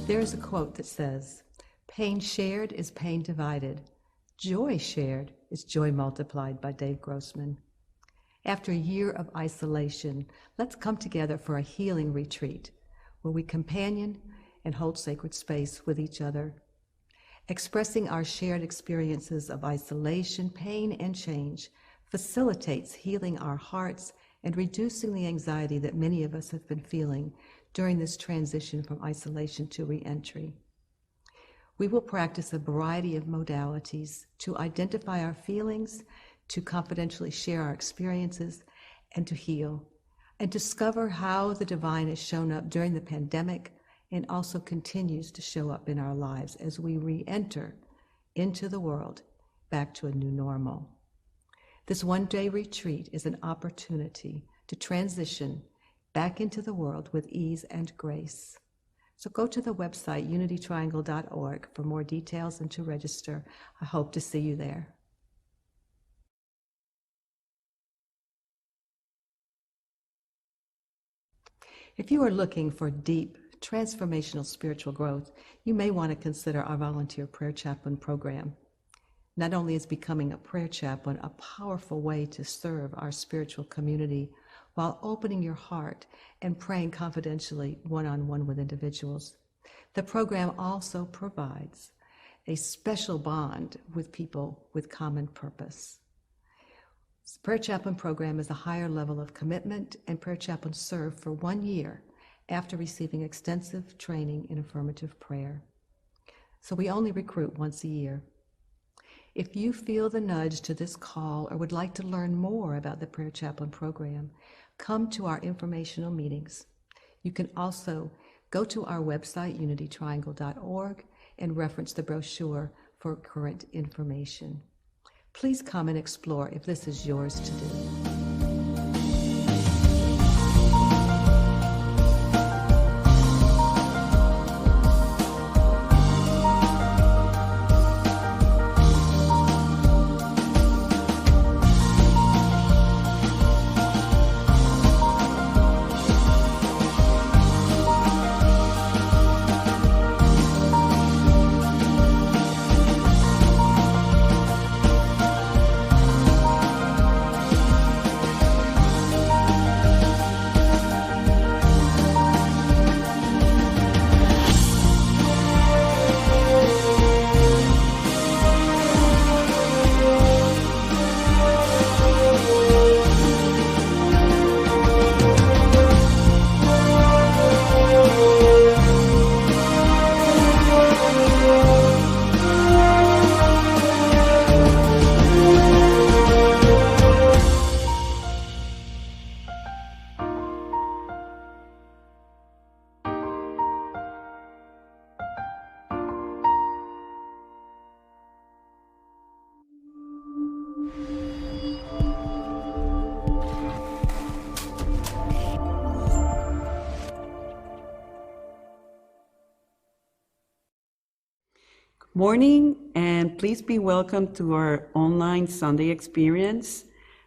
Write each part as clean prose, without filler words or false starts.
There is a quote that says, "Pain shared is pain divided. Joy shared is joy multiplied," by Dave Grossman. After a year of isolation, let's come together for a healing retreat where we companion and hold sacred space with each other. Expressing our shared experiences of isolation, pain, and change facilitates healing our hearts and reducing the anxiety that many of us have been feeling during this transition from isolation to re-entry. We will practice a variety of modalities to identify our feelings, to confidentially share our experiences, and to heal, and discover how the divine has shown up during the pandemic and also continues to show up in our lives as we re-enter into the world back to a new normal. This one-day retreat is an opportunity to transition back into the world with ease and grace. So go to the website unitytriangle.org for more details and to register. I hope to see you there. If you are looking for deep, transformational spiritual growth, you may want to consider our volunteer prayer chaplain program. Not only is becoming a prayer chaplain a powerful way to serve our spiritual community while opening your heart and praying confidentially one-on-one with individuals, the program also provides a special bond with people with common purpose. The prayer chaplain program is a higher level of commitment, and prayer chaplains serve for 1 year after receiving extensive training in affirmative prayer. So we only recruit once a year. If you feel the nudge to this call or would like to learn more about the prayer chaplain program, come to our informational meetings. You can also go to our website, unitytriangle.org, and reference the brochure for current information. Please come and explore if this is yours to do. Morning, and please be welcome to our online Sunday experience.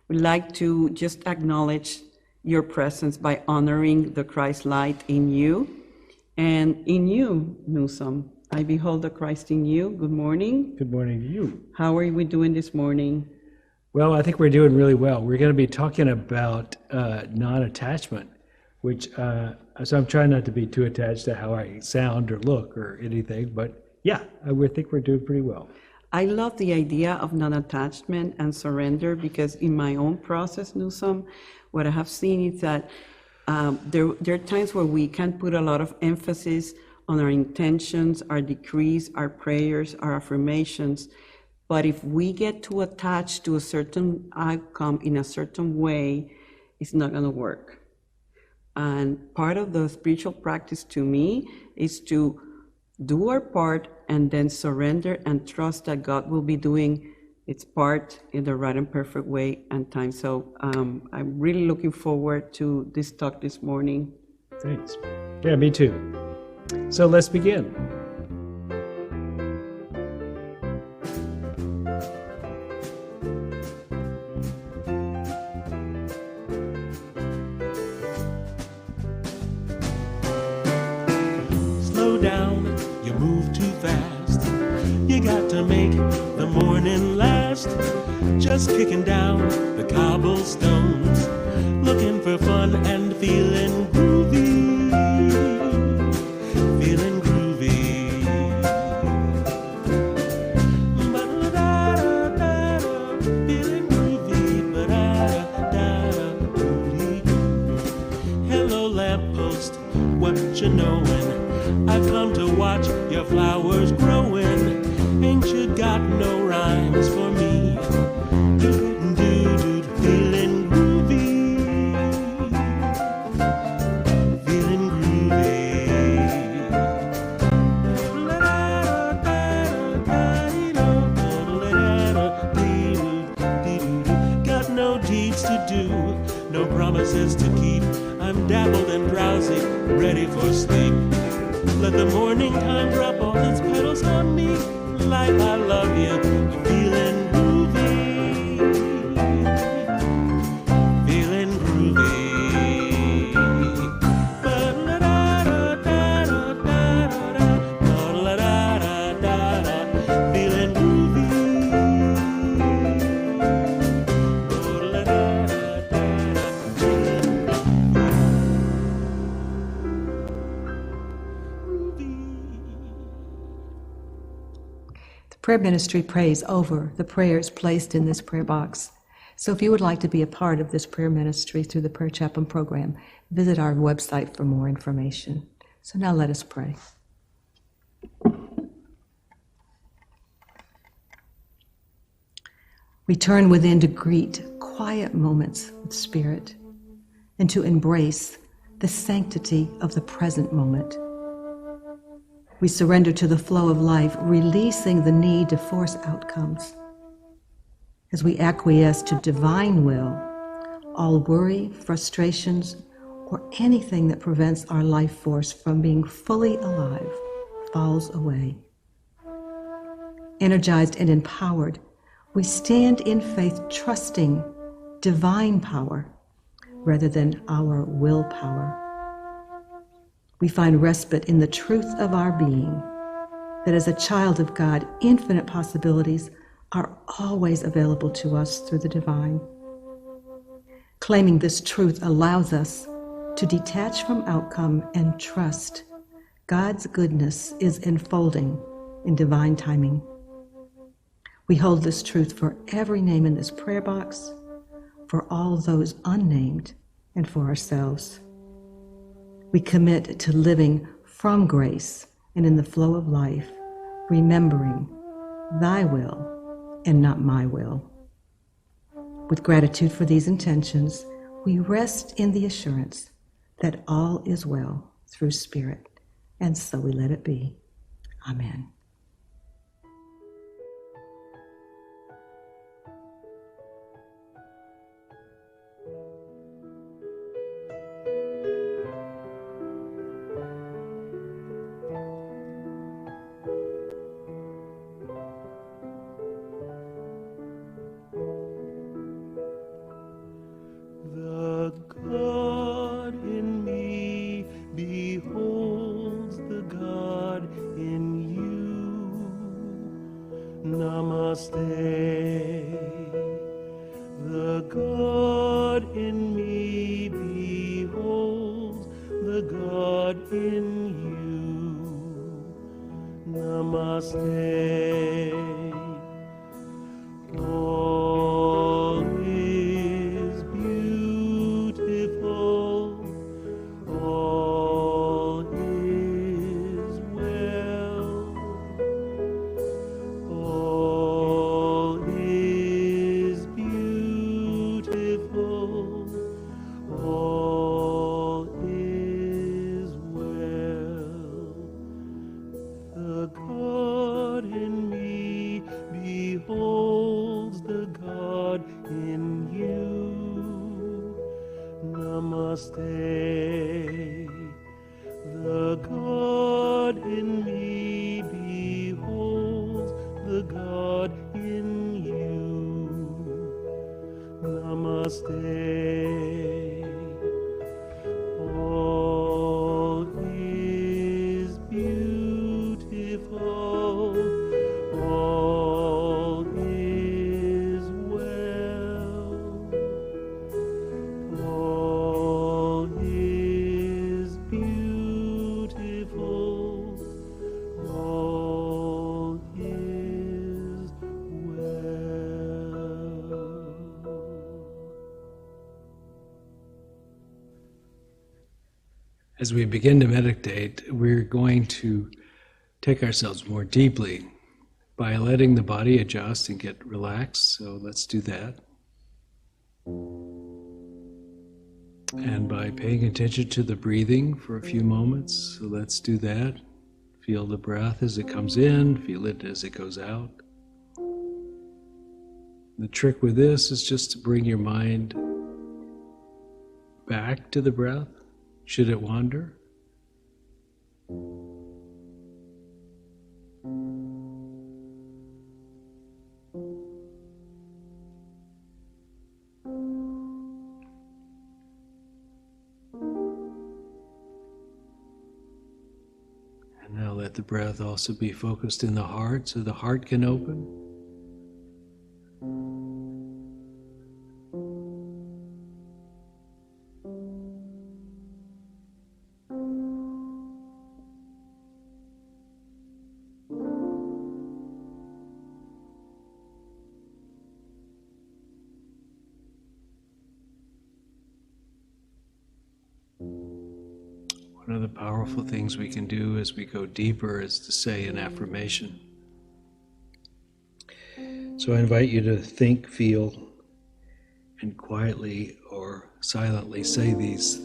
We'd like to just acknowledge your presence by honoring the Christ light in you. And in you, Neusom, I behold the Christ in you. Good morning. Good morning to you. How are we doing this morning? Well, I think we're doing really well. We're going to be talking about non-attachment, which, so I'm trying not to be too attached to how I sound or look or anything, but yeah, I think we're doing pretty well. I love the idea of non-attachment and surrender because in my own process, Neusom, what I have seen is that there are times where we can put a lot of emphasis on our intentions, our decrees, our prayers, our affirmations. But if we get too attached to a certain outcome in a certain way, it's not going to work. And part of the spiritual practice to me is to do our part and then surrender and trust that God will be doing its part in the right and perfect way and time. So I'm really looking forward to this talk this morning. Thanks. Yeah, me too. So let's begin. Slow down dust, just kicking down the cobblestones, looking for fun and feeling groovy, feeling groovy. Ba-da-da-da-da, feeling groovy, ba-da-da-da-da, groovy. Hello lamppost, what you knowin'? I've come to watch your flowers growing. Ain't you got no rhymes for me? Do-do-do-do, feeling groovy, feeling groovy. Got no deeds to do, no promises to keep. I'm dappled and drowsy, ready for sleep. Let the morning time drop all its petals on me. Life, I love you, feeling groovy, feeling groovy. Feeling groovy. Prayer ministry prays over the prayers placed in this prayer box. So if you would like to be a part of this prayer ministry through the Prayer Chaplain program, visit our website for more information. So now let us pray. We turn within to greet quiet moments with Spirit and to embrace the sanctity of the present moment. We surrender to the flow of life, releasing the need to force outcomes. As we acquiesce to divine will, all worry, frustrations, or anything that prevents our life force from being fully alive falls away. Energized and empowered, we stand in faith, trusting divine power rather than our willpower. We find respite in the truth of our being, that as a child of God, infinite possibilities are always available to us through the divine. Claiming this truth allows us to detach from outcome and trust God's goodness is unfolding in divine timing. We hold this truth for every name in this prayer box, for all those unnamed, and for ourselves. We commit to living from grace and in the flow of life, remembering thy will and not my will. With gratitude for these intentions, we rest in the assurance that all is well through Spirit, and so we let it be. Amen. The God in me beholds the God in you. Namaste. The God in me beholds the God in you. Namaste. All is beautiful, all is well, all is beautiful, all is well. The God in me As we begin to meditate, we're going to take ourselves more deeply by letting the body adjust and get relaxed. So let's do that. And by paying attention to the breathing for a few moments, so let's do that. Feel the breath as it comes in, feel it as it goes out. The trick with this is just to bring your mind back to the breath, should it wander. And now let the breath also be focused in the heart so the heart can open. One of the powerful things we can do as we go deeper is to say an affirmation. So I invite you to think, feel, and quietly or silently say these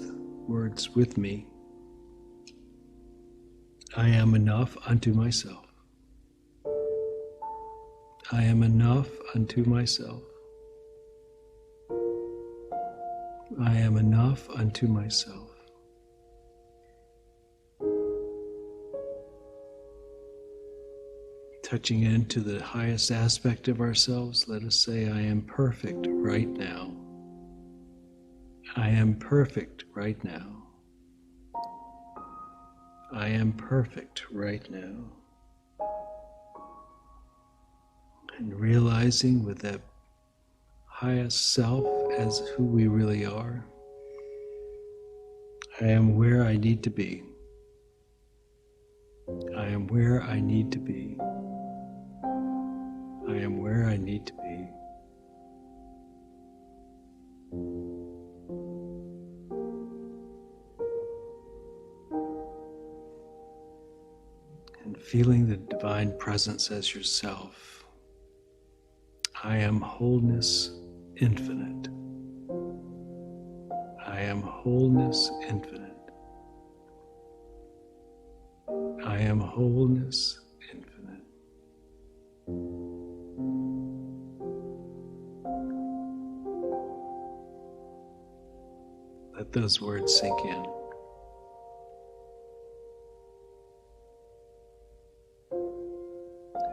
words with me. I am enough unto myself. I am enough unto myself. I am enough unto myself. Touching into the highest aspect of ourselves, let us say, I am perfect right now. I am perfect right now. I am perfect right now. And realizing with that highest self as who we really are, I am where I need to be. I am where I need to be. I am where I need to be. And feeling the divine presence as yourself. I am wholeness infinite. I am wholeness infinite. I am wholeness infinite. Let those words sink in.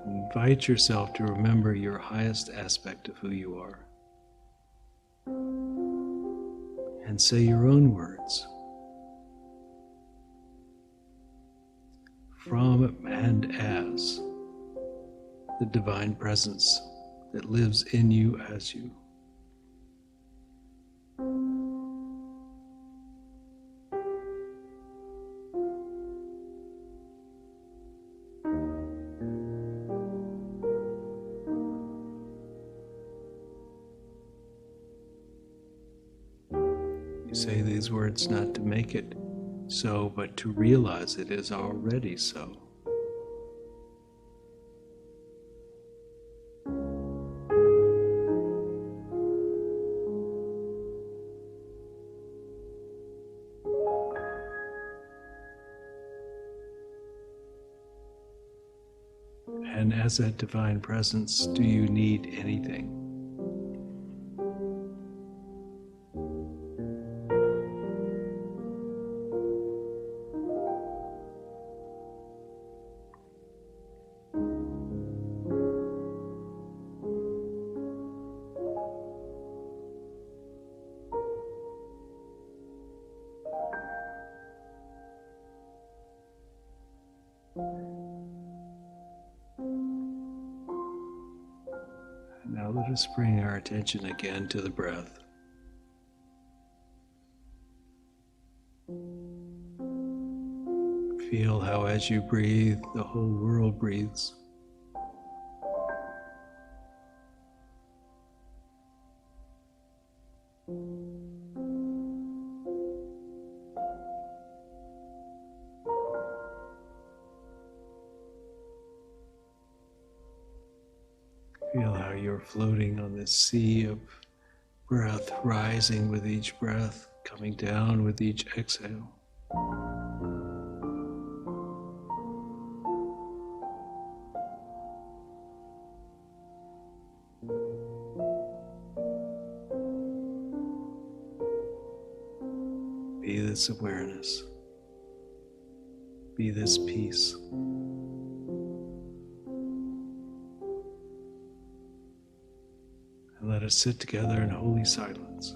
Invite yourself to remember your highest aspect of who you are. And say your own words. From and as the divine presence that lives in you as you. You say these words not to make it so, but to realize it is already so. And as that divine presence, do you need anything? Now let us bring our attention again to the breath. Feel how as you breathe, the whole world breathes. Feel how you're floating on this sea of breath, rising with each breath, coming down with each exhale. Be this awareness. Be this peace. And let us sit together in holy silence.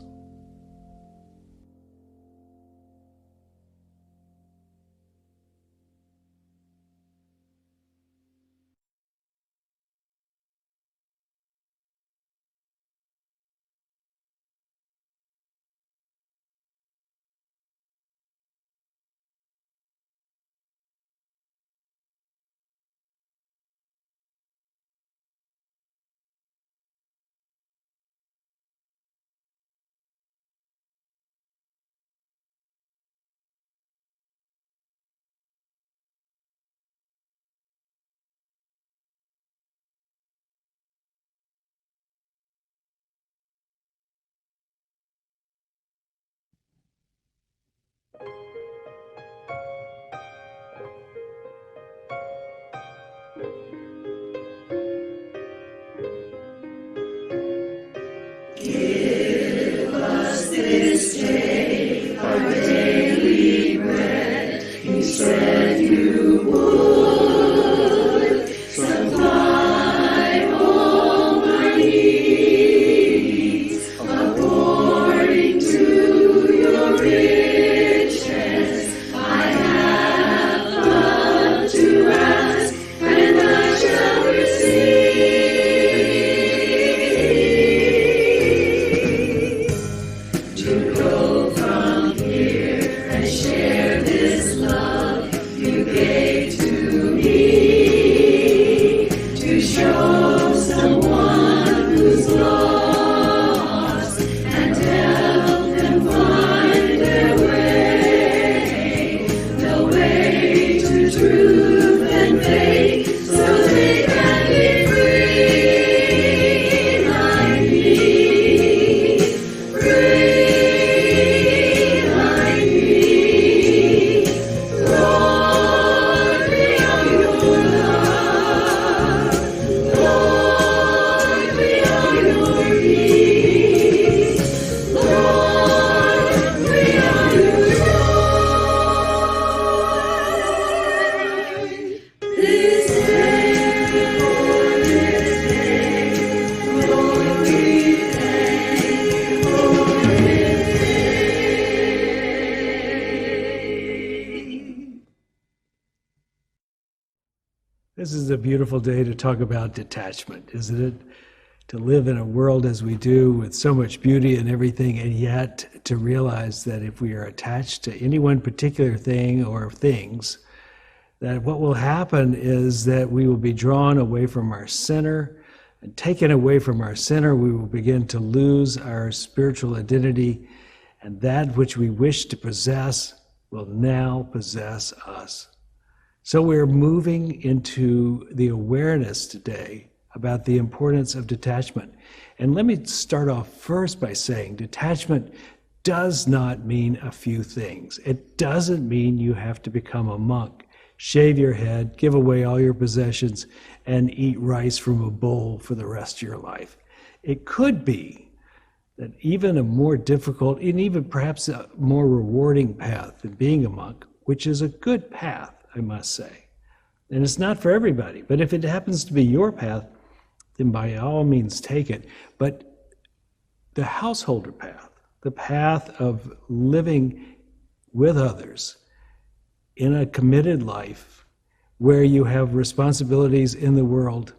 This is a beautiful day to talk about detachment, isn't it? To live in a world as we do with so much beauty and everything, and yet to realize that if we are attached to any one particular thing or things, that what will happen is that we will be drawn away from our center, and taken away from our center, we will begin to lose our spiritual identity, and that which we wish to possess will now possess us. So we're moving into the awareness today about the importance of detachment. And let me start off first by saying detachment does not mean a few things. It doesn't mean you have to become a monk, shave your head, give away all your possessions, and eat rice from a bowl for the rest of your life. It could be that even a more difficult and even perhaps a more rewarding path than being a monk, which is a good path, I must say. And it's not for everybody, but if it happens to be your path, then by all means take it. But the householder path, the path of living with others in a committed life where you have responsibilities in the world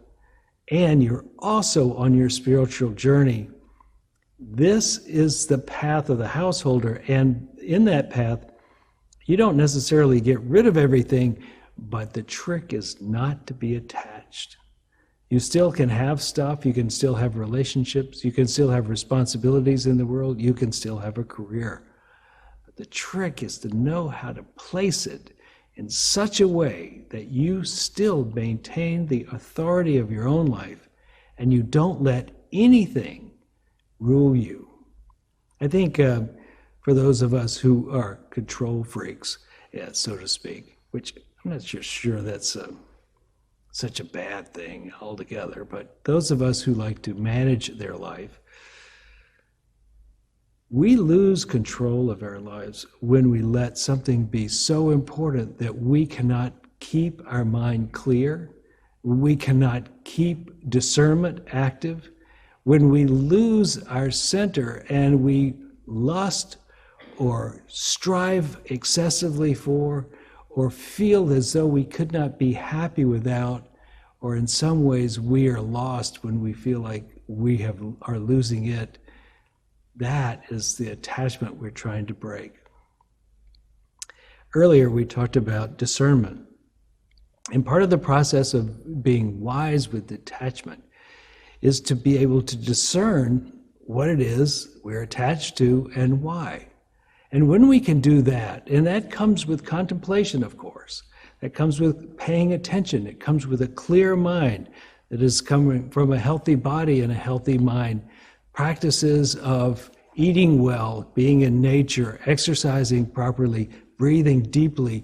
and you're also on your spiritual journey, this is the path of the householder. And in that path, you don't necessarily get rid of everything, but the trick is not to be attached. You still can have stuff, you can still have relationships, you can still have responsibilities in the world, you can still have a career. But the trick is to know how to place it in such a way that you still maintain the authority of your own life and you don't let anything rule you. I think for those of us who are control freaks, yeah, so to speak, which I'm not sure that's such a bad thing altogether, but those of us who like to manage their life, we lose control of our lives when we let something be so important that we cannot keep our mind clear, we cannot keep discernment active, when we lose our center and we lust or strive excessively for, or feel as though we could not be happy without, or in some ways we are lost when we feel like we are losing it. That is the attachment we're trying to break. Earlier we talked about discernment. And part of the process of being wise with detachment is to be able to discern what it is we're attached to and why. And when we can do that, and that comes with contemplation, of course, that comes with paying attention, it comes with a clear mind that is coming from a healthy body and a healthy mind, practices of eating well, being in nature, exercising properly, breathing deeply,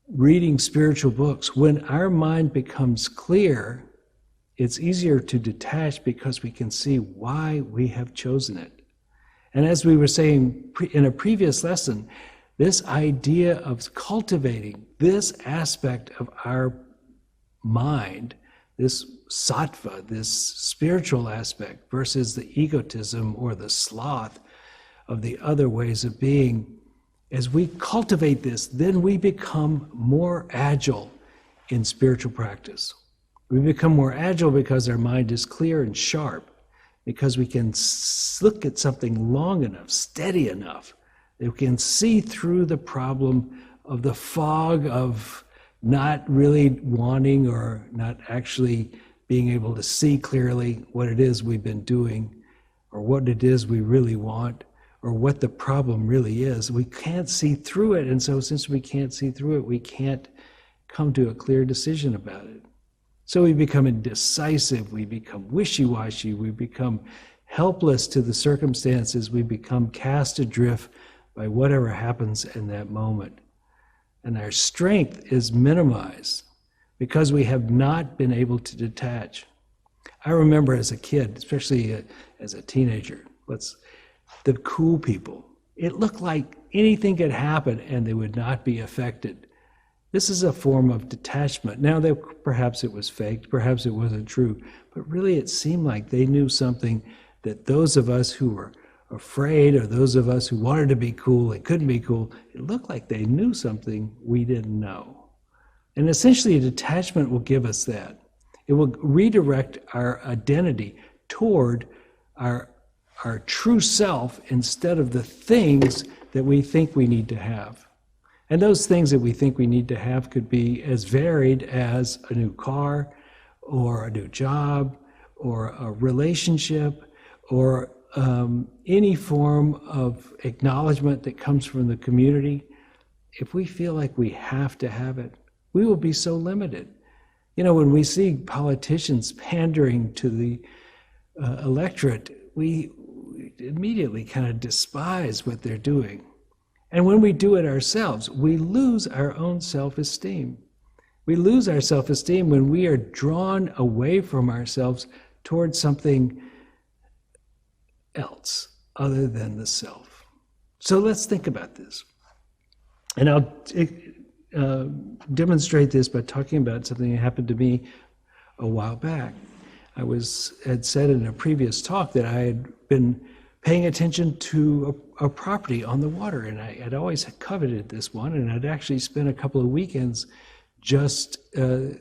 reading spiritual books. When our mind becomes clear, it's easier to detach because we can see why we have chosen it. And as we were saying in a previous lesson, this idea of cultivating this aspect of our mind, this sattva, this spiritual aspect, versus the egotism or the sloth of the other ways of being, as we cultivate this, then we become more agile in spiritual practice. We become more agile because our mind is clear and sharp, because we can look at something long enough, steady enough, that we can see through the problem of the fog of not really wanting or not actually being able to see clearly what it is we've been doing, or what it is we really want, or what the problem really is. We can't see through it, and so since we can't see through it, we can't come to a clear decision about it. So we become indecisive, we become wishy-washy, we become helpless to the circumstances, we become cast adrift by whatever happens in that moment. And our strength is minimized because we have not been able to detach. I remember as a kid, especially as a teenager, the cool people, it looked like anything could happen and they would not be affected. This is a form of detachment. Now, perhaps it was faked, perhaps it wasn't true, but really it seemed like they knew something that those of us who were afraid, or those of us who wanted to be cool and couldn't be cool, it looked like they knew something we didn't know. And essentially, a detachment will give us that. It will redirect our identity toward our true self instead of the things that we think we need to have. And those things that we think we need to have could be as varied as a new car, or a new job, or a relationship, or any form of acknowledgement that comes from the community. If we feel like we have to have it, we will be so limited. You know, when we see politicians pandering to the electorate, we immediately kind of despise what they're doing. And when we do it ourselves, we lose our own self-esteem. We lose our self-esteem when we are drawn away from ourselves towards something else other than the self. So let's think about this. And I'll demonstrate this by talking about something that happened to me a while back. I had said in a previous talk that I had been paying attention to a property on the water, and I had always coveted this one, and I'd actually spent a couple of weekends just in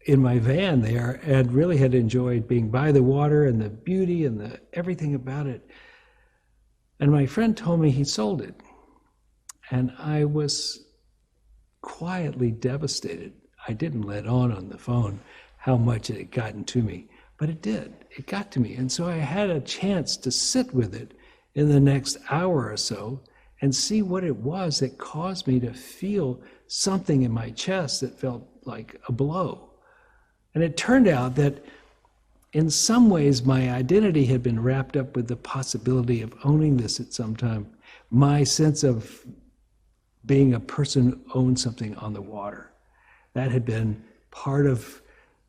my van there, and really had enjoyed being by the water and the beauty and everything about it. And my friend told me he sold it, and I was quietly devastated. I didn't let on the phone how much it had gotten to me, but it did. It got to me. And so I had a chance to sit with it in the next hour or so and see what it was that caused me to feel something in my chest that felt like a blow. And it turned out that in some ways, my identity had been wrapped up with the possibility of owning this at some time. My sense of being a person who owned something on the water. That had been part of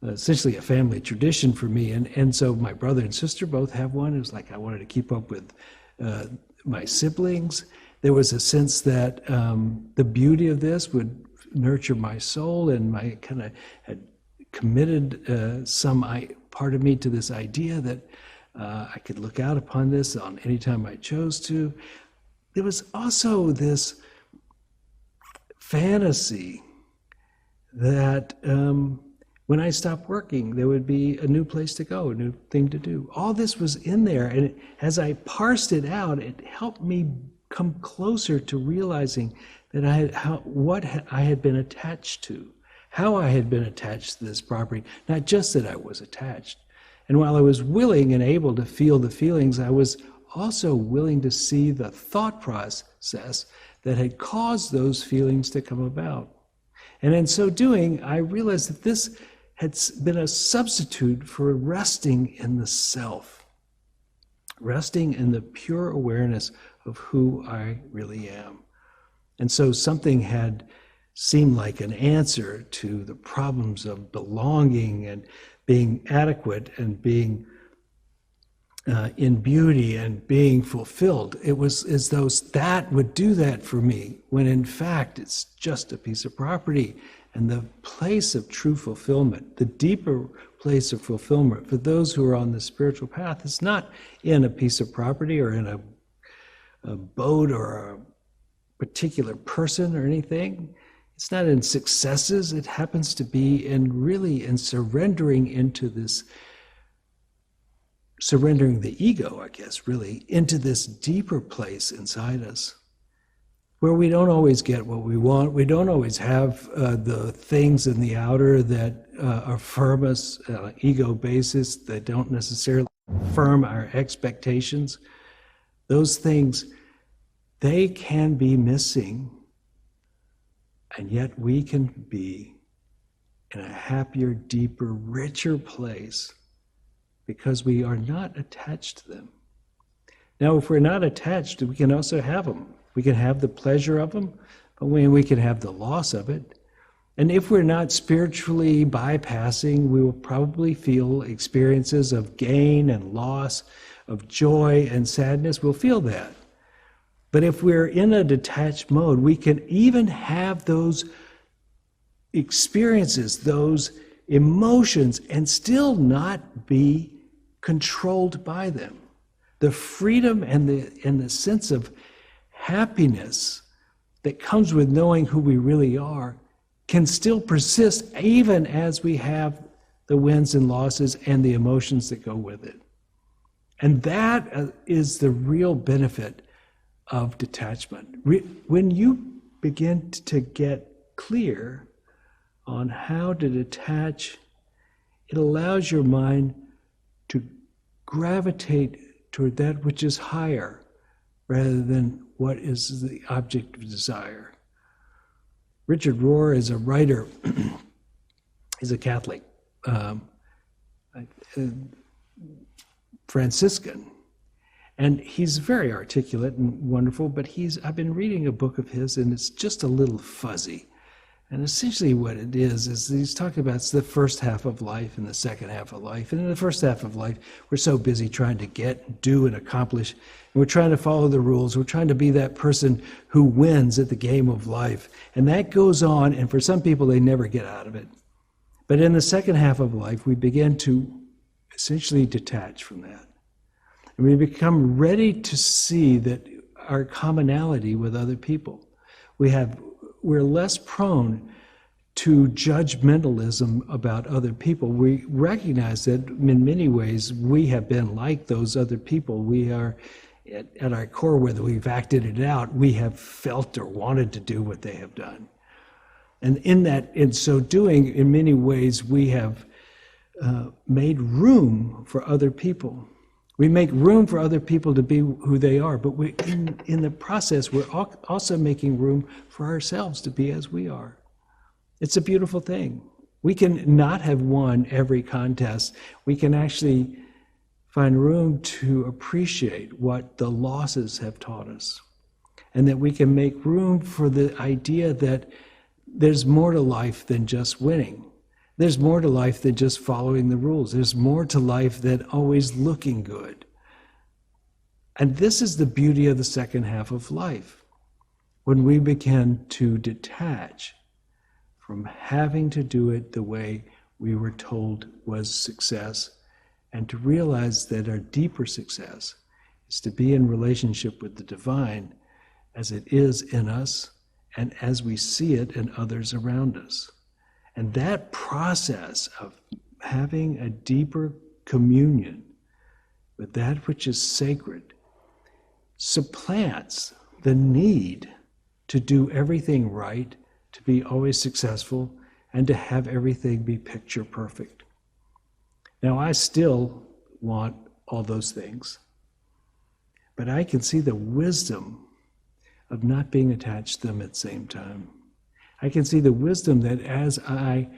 essentially a family tradition for me. And so my brother and sister both have one. It was like I wanted to keep up with my siblings. There was a sense that the beauty of this would nurture my soul, and I kind of had committed some part of me to this idea that I could look out upon this on any time I chose to. There was also this fantasy that when I stopped working, there would be a new place to go, a new thing to do. All this was in there, and as I parsed it out, it helped me come closer to realizing that what I had been attached to, how I had been attached to this property, not just that I was attached. And while I was willing and able to feel the feelings, I was also willing to see the thought process that had caused those feelings to come about. And in so doing, I realized that this had been a substitute for resting in the self, resting in the pure awareness of who I really am. And so something had seemed like an answer to the problems of belonging and being adequate and being in beauty and being fulfilled. It was as though that would do that for me, when in fact it's just a piece of property. And the place of true fulfillment, the deeper place of fulfillment for those who are on the spiritual path, is not in a piece of property or in a boat or a particular person or anything. It's not in successes. It happens to be in surrendering into this, surrendering the ego, I guess, really, into this deeper place inside us, where we don't always get what we want. We don't always have the things in the outer that affirm us on an ego basis, that don't necessarily affirm our expectations. Those things, they can be missing, and yet we can be in a happier, deeper, richer place because we are not attached to them. Now, if we're not attached, we can also have them. We can have the pleasure of them, but we can have the loss of it. And if we're not spiritually bypassing, we will probably feel experiences of gain and loss, of joy and sadness. We'll feel that. But if we're in a detached mode, we can even have those experiences, those emotions, and still not be controlled by them. The freedom and the sense of happiness that comes with knowing who we really are can still persist even as we have the wins and losses and the emotions that go with it. And that is the real benefit of detachment. When you begin to get clear on how to detach, it allows your mind to gravitate toward that which is higher rather than what is the object of desire. Richard Rohr is a writer. He's a Catholic, Franciscan. And he's very articulate and wonderful, but I've been reading a book of his, and it's just a little fuzzy. And essentially what it is he's talking about the first half of life and the second half of life. And in the first half of life, we're so busy trying to get, do, and accomplish. And we're trying to follow the rules. We're trying to be that person who wins at the game of life. And that goes on, and for some people, they never get out of it. But in the second half of life, we begin to essentially detach from that. And we become ready to see that our commonality with other people. We're less prone to judgmentalism about other people. We recognize that in many ways we have been like those other people. We are, at our core, whether we've acted it out, we have felt or wanted to do what they have done. And in so doing, in many ways, we have made room for other people. We make room for other people to be who they are, but in the process, we're also making room for ourselves to be as we are. It's a beautiful thing. We can not have won every contest. We can actually find room to appreciate what the losses have taught us, and that we can make room for the idea that there's more to life than just winning. There's more to life than just following the rules. There's more to life than always looking good. And this is the beauty of the second half of life, when we begin to detach from having to do it the way we were told was success, and to realize that our deeper success is to be in relationship with the divine as it is in us and as we see it in others around us. And that process of having a deeper communion with that which is sacred supplants the need to do everything right, to be always successful, and to have everything be picture perfect. Now, I still want all those things, but I can see the wisdom of not being attached to them at the same time. I can see the wisdom that as I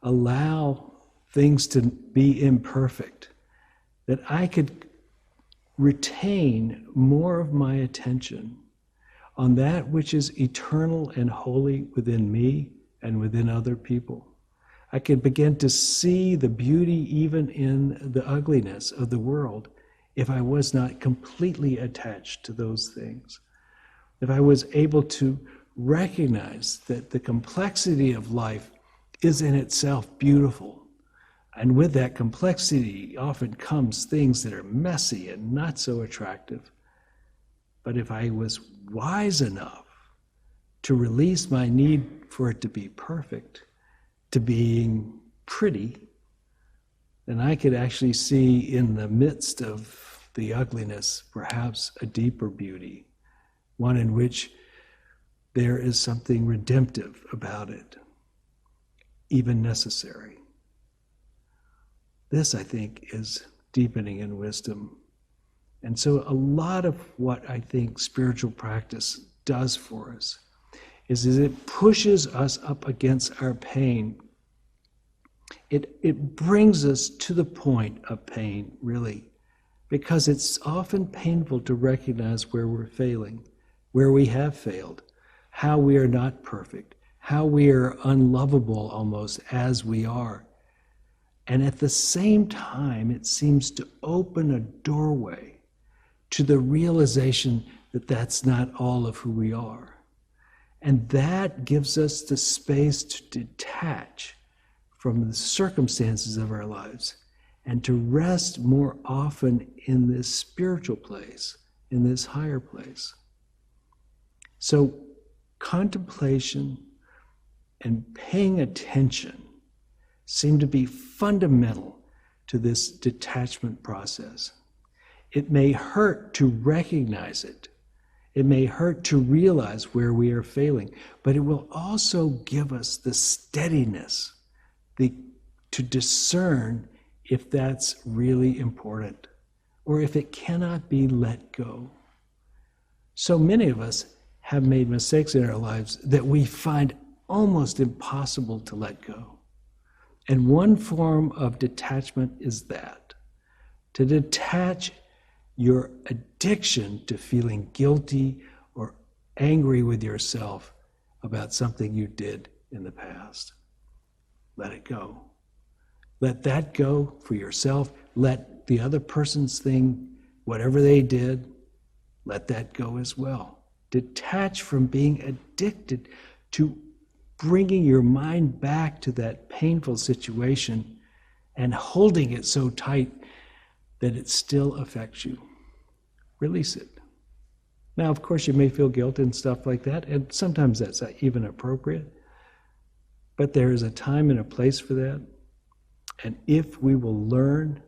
allow things to be imperfect, that I could retain more of my attention on that which is eternal and holy within me and within other people. I could begin to see the beauty even in the ugliness of the world if I was not completely attached to those things. If I was able to recognize that the complexity of life is in itself beautiful, and with that complexity often comes things that are messy and not so attractive. But if I was wise enough to release my need for it to be perfect, to being pretty, then I could actually see in the midst of the ugliness perhaps a deeper beauty, one in which there is something redemptive about it, even necessary. This, I think, is deepening in wisdom. And so a lot of what I think spiritual practice does for us is it pushes us up against our pain. It brings us to the point of pain, really, because it's often painful to recognize where we're failing, where we have failed, how we are not perfect, how we are unlovable almost as we are. And at the same time, it seems to open a doorway to the realization that that's not all of who we are. And that gives us the space to detach from the circumstances of our lives and to rest more often in this spiritual place, in this higher place. So contemplation and paying attention seem to be fundamental to this detachment process. It may hurt to recognize it. It may hurt to realize where we are failing, but it will also give us the steadiness to discern if that's really important or if it cannot be let go. So many of us have made mistakes in our lives that we find almost impossible to let go. And one form of detachment is that, to detach your addiction to feeling guilty or angry with yourself about something you did in the past. Let it go. Let that go for yourself. Let the other person's thing, whatever they did, let that go as well. Detach from being addicted to bringing your mind back to that painful situation and holding it so tight that it still affects you. Release it. Now, of course, you may feel guilt and stuff like that, and sometimes that's even appropriate, but there is a time and a place for that. And if we will learn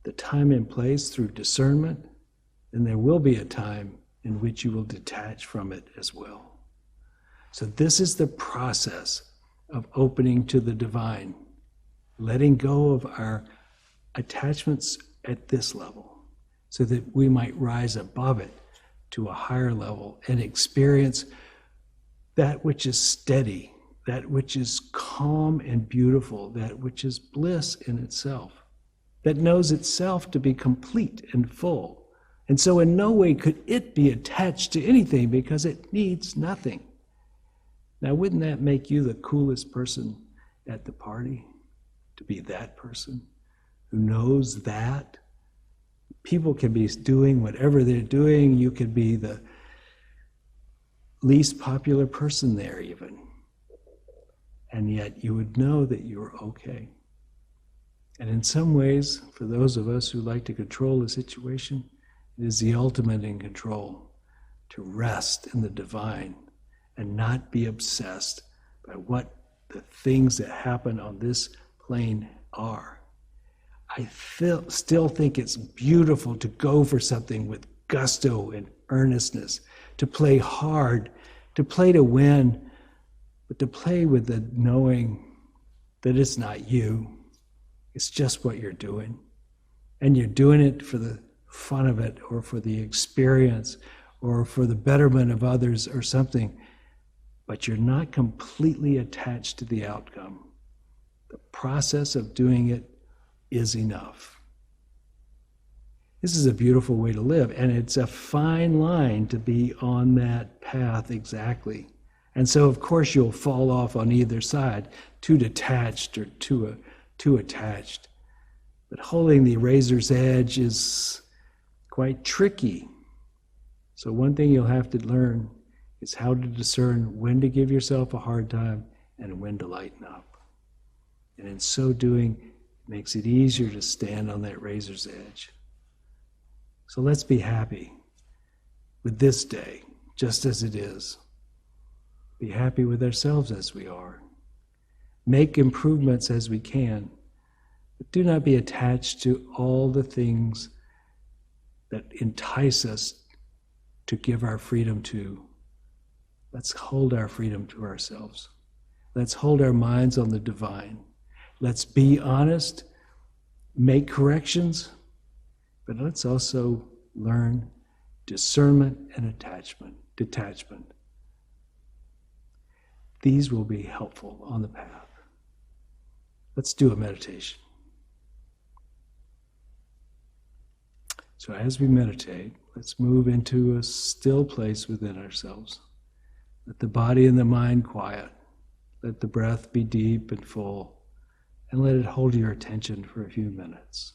the time and place through discernment, then there will be a time in which you will detach from it as well. So this is the process of opening to the divine, letting go of our attachments at this level so that we might rise above it to a higher level and experience that which is steady that which is calm and beautiful, that which is bliss in itself, that knows itself to be complete and full. And so in no way could it be attached to anything because it needs nothing. Now, wouldn't that make you the coolest person at the party? To be that person who knows that? People can be doing whatever they're doing. You could be the least popular person there even. And yet you would know that you're okay. And in some ways, for those of us who like to control the situation, it is the ultimate in control, to rest in the divine and not be obsessed by what the things that happen on this plane are. I still think it's beautiful to go for something with gusto and earnestness, to play hard, to play to win, but to play with the knowing that it's not you, it's just what you're doing. And you're doing it for the fun of it, or for the experience, or for the betterment of others or something, but you're not completely attached to the outcome. The process of doing it is enough. This is a beautiful way to live, and it's a fine line to be on that path exactly. And so, of course, you'll fall off on either side, too detached or too attached. But holding the razor's edge is quite tricky. So one thing you'll have to learn is how to discern when to give yourself a hard time and when to lighten up. And in so doing, it makes it easier to stand on that razor's edge. So let's be happy with this day, just as it is. Be happy with ourselves as we are. Make improvements as we can, but do not be attached to all the things that entice us to give our freedom to. Let's hold our freedom to ourselves. Let's hold our minds on the divine. Let's be honest, make corrections, but let's also learn discernment and detachment. These will be helpful on the path. Let's do a meditation. So as we meditate, let's move into a still place within ourselves. Let the body and the mind quiet. Let the breath be deep and full, and let it hold your attention for a few minutes.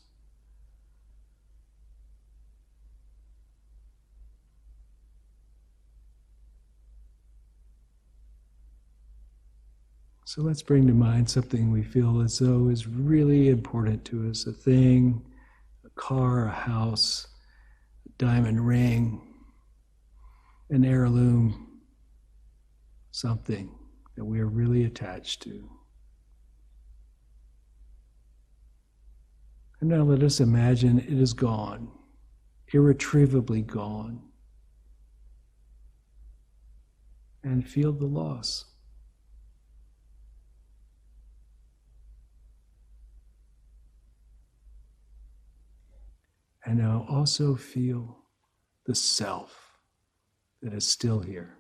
So let's bring to mind something we feel as though is really important to us, a thing, a car, a house, a diamond ring, an heirloom, something that we are really attached to. And now let us imagine it is gone, irretrievably gone, and feel the loss. And now also feel the self that is still here,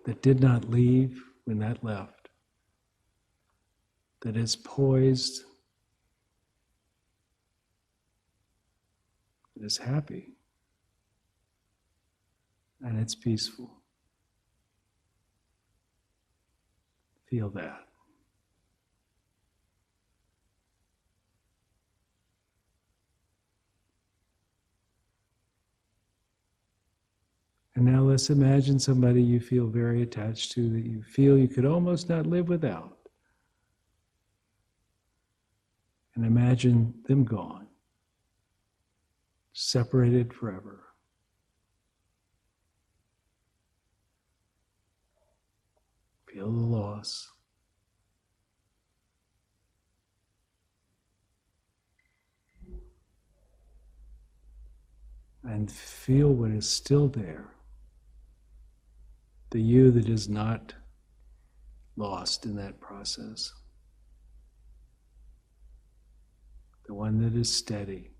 that did not leave when that left, that is poised, that is happy, and it's peaceful. Feel that. And now let's imagine somebody you feel very attached to, that you feel you could almost not live without. And imagine them gone, separated forever. Feel the loss. And feel what is still there. The you that is not lost in that process. The one that is steady.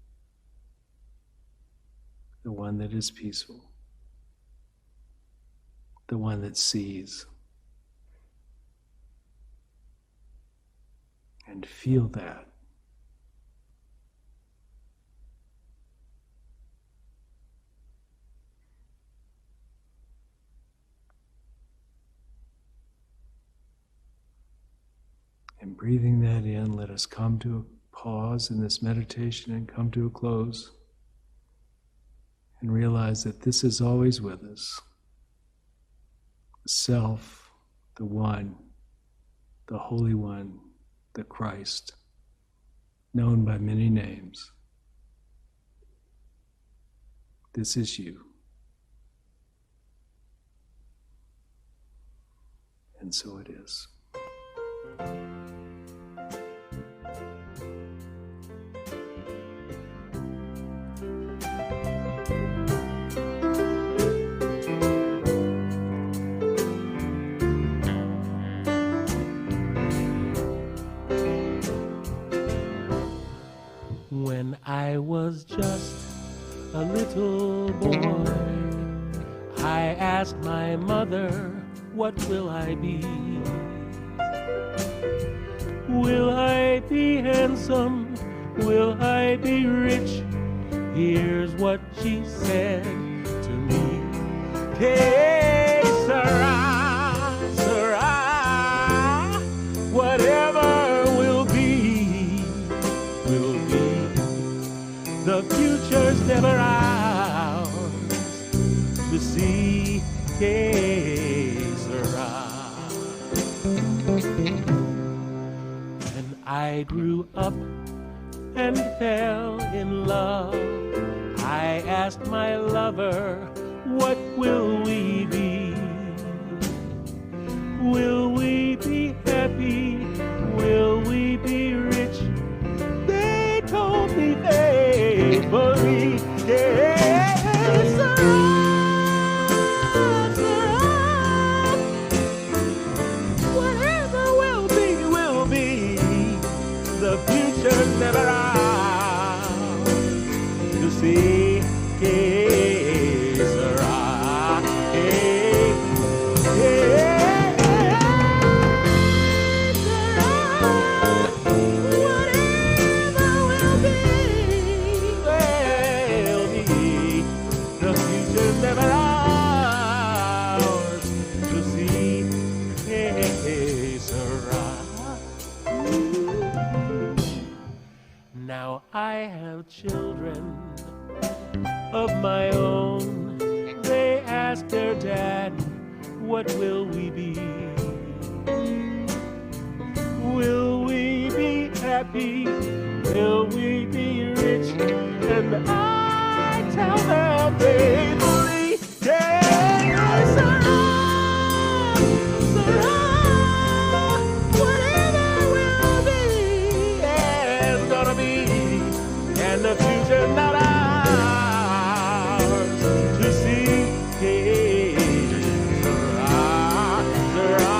The one that is peaceful. The one that sees. and feel that. And breathing that in, let us come to a pause in this meditation and come to a close. And realize that this is always with us. The Self, the One, the Holy One, the Christ, known by many names. This is you. And so it is. When I was just a little boy, I asked my mother, what will I be? Will I be handsome? Will I be rich? Here's what she said to me. Hey, Sera, Sera, whatever will be, will be. The future's never ours to see. Hey, Sera. I grew up and fell in love. I asked my lover, what will we be? Will we be happy? Will we be rich? They told me faithfully, yes, never out to see. Hey, Sera, hey, hey, Sera, whatever will be. The future's never ours to see. Hey, Sera. Now I have children of my own. They ask their dad, what will we be? Will we be happy? Will we be rich? And I tell them faithfully, yes, Sera, Sera, whatever will be, it's gonna be. And the future not ours to see. Hey, Sera, Sera,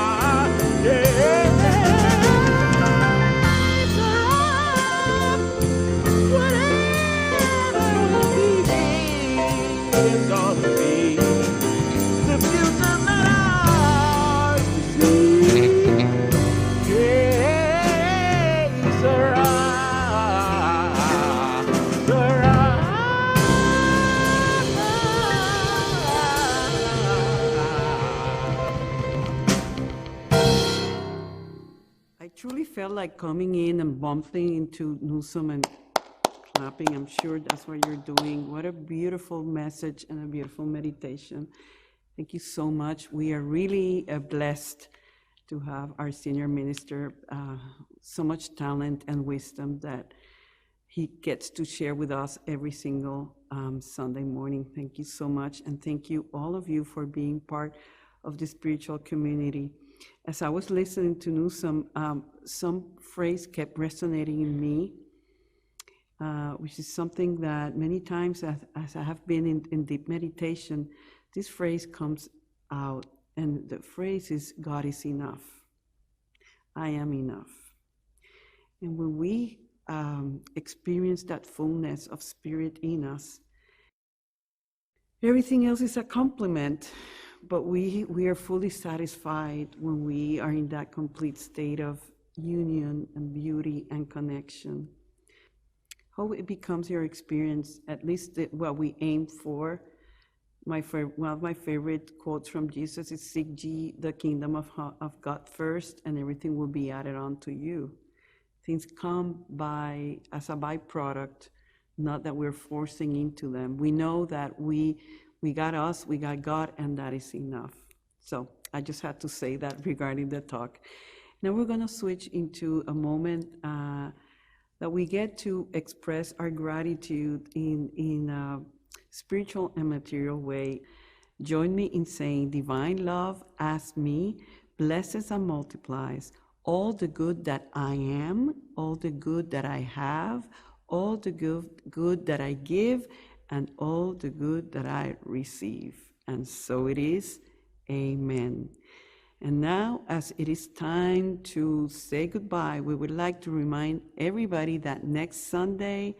yeah. Sera, whatever will be, it's gonna be. The future not ours to see. Yeah, Sera. I truly felt like coming in and bumping into Neusom and clapping. I'm sure that's what you're doing. What a beautiful message and a beautiful meditation. Thank you so much. We are really blessed to have our senior minister, so much talent and wisdom that he gets to share with us every single Sunday morning. Thank you so much. And thank you, all of you, for being part of the spiritual community. As I was listening to Neusom, some phrase kept resonating in me, which is something that many times as I have been in deep meditation, this phrase comes out, and the phrase is, God is enough. I am enough. And when we experience that fullness of spirit in us, everything else is a complement. But we are fully satisfied when we are in that complete state of union and beauty and connection. Hope it becomes your experience, at least what we aim for. One of my favorite quotes from Jesus is, "Seek ye the kingdom of God first, and everything will be added on to you." Things come by as a byproduct, not that we're forcing into them. We know that we got us, we got God, and that is enough. So I just had to say that regarding the talk. Now we're going to switch into a moment that we get to express our gratitude in a spiritual and material way. Join me in saying, "Divine love as me blesses and multiplies all the good that I am, all the good that I have, all the good that I give, and all the good that I receive." And so it is. Amen. And now, as it is time to say goodbye, we would like to remind everybody that next Sunday,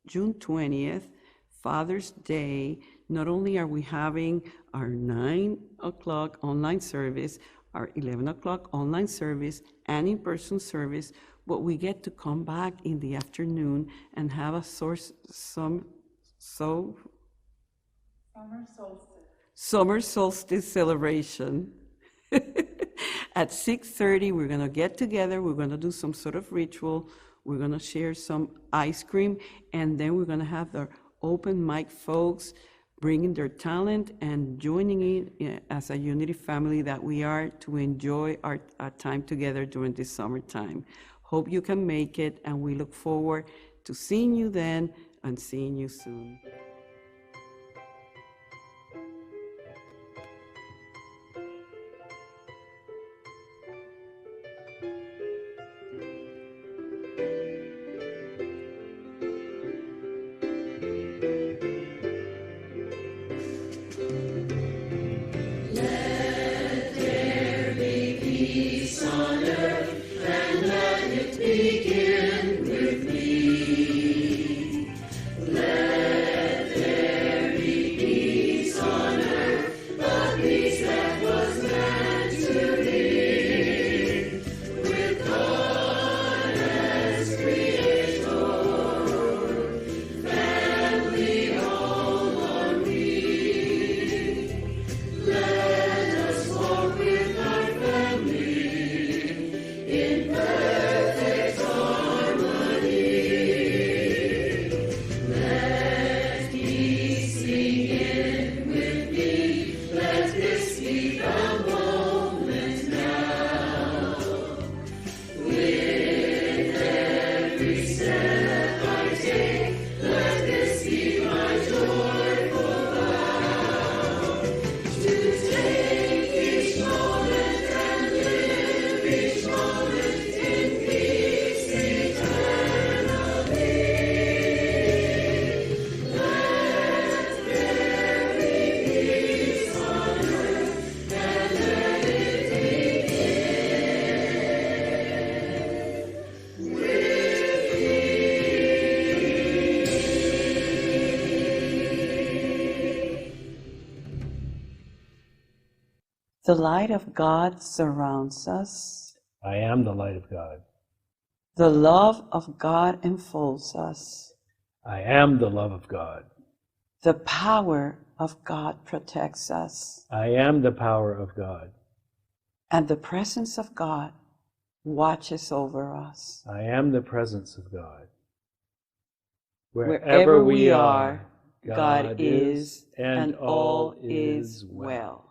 June 20th, Father's Day, not only are we having our 9 o'clock online service, our 11 o'clock online service, and in-person service, but we get to come back in the afternoon and have a summer solstice celebration. At 6:30, we're going to get together. We're going to do some sort of ritual. We're going to share some ice cream, and then we're going to have the open mic folks bringing their talent and joining in as a unity family that we are to enjoy our time together during this summertime. Hope you can make it, and we look forward to seeing you then and seeing you soon. The light of God surrounds us. I am the light of God. The love of God enfolds us. I am the love of God. The power of God protects us. I am the power of God. And the presence of God watches over us. I am the presence of God. Wherever we are, God is, and all is well.